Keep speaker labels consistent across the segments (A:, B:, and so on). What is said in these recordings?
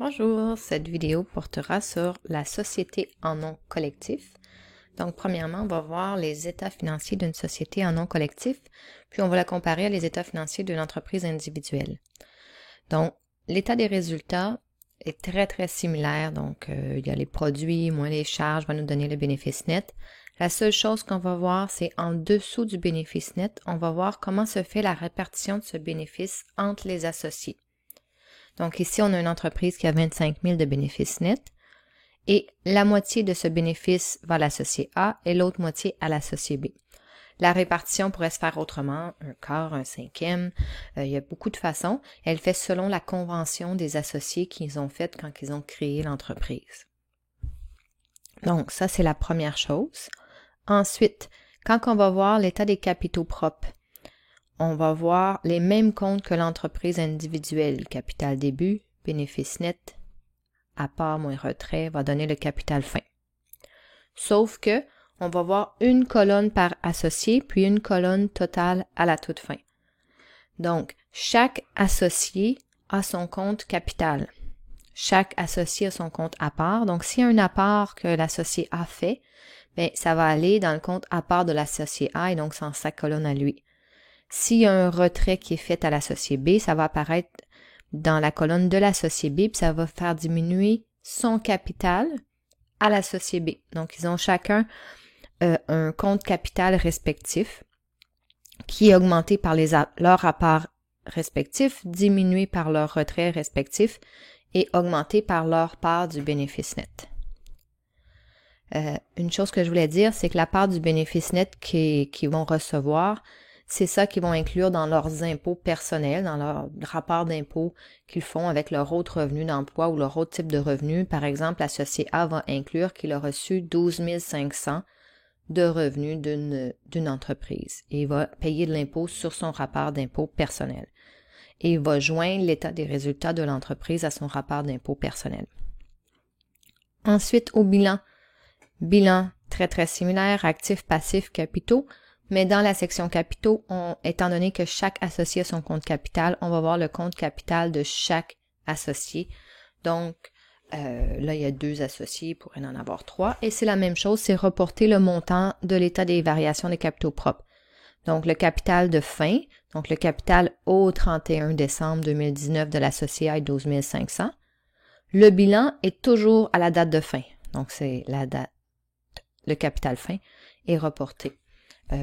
A: Bonjour, cette vidéo portera sur la société en nom collectif. Donc, premièrement, on va voir les états financiers d'une société en nom collectif, puis on va la comparer à les états financiers d'une entreprise individuelle. Donc, l'état des résultats est très similaire. Donc, il y a les produits moins les charges, va nous donner le bénéfice net. La seule chose qu'on va voir, c'est en dessous du bénéfice net, on va voir comment se fait la répartition de ce bénéfice entre les associés. Donc ici, on a une entreprise qui a 25 000 de bénéfices nets et la moitié de ce bénéfice va à l'associé A et l'autre moitié à l'associé B. La répartition pourrait se faire autrement, un quart, un cinquième, il y a beaucoup de façons. Elle fait selon la convention des associés qu'ils ont faite quand ils ont créé l'entreprise. Donc ça, c'est la première chose. Ensuite, quand on va voir l'état des capitaux propres, on va voir les mêmes comptes que l'entreprise individuelle. Capital début, bénéfice net, apport moins retrait va donner le capital fin. Sauf que on va voir une colonne par associé, puis une colonne totale à la toute fin. Donc, chaque associé a son compte capital. Chaque associé a son compte apport. Donc, s'il y a un apport que l'associé A fait, bien, ça va aller dans le compte apport de l'associé A et donc c'est dans sa colonne à lui. S'il y a un retrait qui est fait à l'associé B, ça va apparaître dans la colonne de l'associé B, puis ça va faire diminuer son capital à l'associé B. Donc, ils ont chacun un compte capital respectif qui est augmenté par leur apport respectif, diminué par leur retrait respectif et augmenté par leur part du bénéfice net. Une chose que je voulais dire, c'est que la part du bénéfice net qu'ils vont recevoir, c'est ça qu'ils vont inclure dans leurs impôts personnels, dans leur rapport d'impôt qu'ils font avec leur autre revenu d'emploi ou leur autre type de revenu. Par exemple, l'associé A va inclure qu'il a reçu 12 500 de revenus d'une entreprise et il va payer de l'impôt sur son rapport d'impôt personnel. Et il va joindre l'état des résultats de l'entreprise à son rapport d'impôt personnel. Ensuite, au bilan. Bilan très similaire, actifs, passifs, capitaux. Mais dans la section capitaux, étant donné que chaque associé a son compte capital, on va voir le compte capital de chaque associé. Donc, là, il y a 2 associés, il pourrait en avoir 3. Et c'est la même chose, c'est reporter le montant de l'état des variations des capitaux propres. Donc, le capital de fin, donc le capital au 31 décembre 2019 de l'associé A est 12 500. Le bilan est toujours à la date de fin. Donc, c'est la date, le capital fin est reporté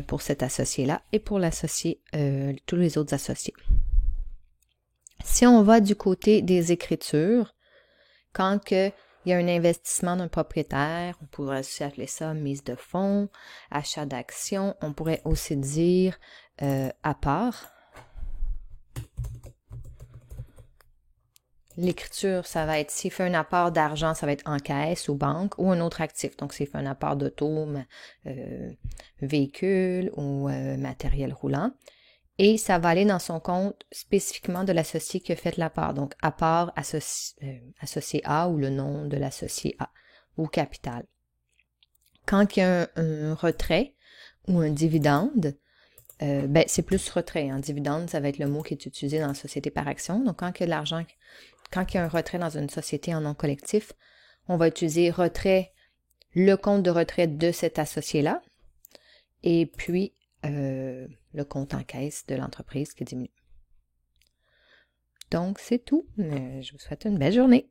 A: pour cet associé-là et pour l'associé, tous les autres associés. Si on va du côté des écritures, quand il y a un investissement d'un propriétaire, on pourrait aussi appeler ça mise de fonds, achat d'actions, on pourrait aussi dire apport. L'écriture, ça va être, s'il fait un apport d'argent, ça va être en caisse ou banque ou un autre actif. Donc, s'il fait un apport d'auto, véhicule ou matériel roulant. Et ça va aller dans son compte spécifiquement de l'associé qui a fait l'apport. Donc, apport associé A ou le nom de l'associé A ou capital. Quand il y a un retrait ou un dividende, c'est plus retrait. Un dividende, ça va être le mot qui est utilisé dans la société par action. Donc, quand il y a de l'argent, quand il y a un retrait dans une société en nom collectif, on va utiliser retrait, le compte de retrait de cet associé-là, et puis le compte en caisse de l'entreprise qui diminue. Donc, c'est tout. Je vous souhaite une belle journée.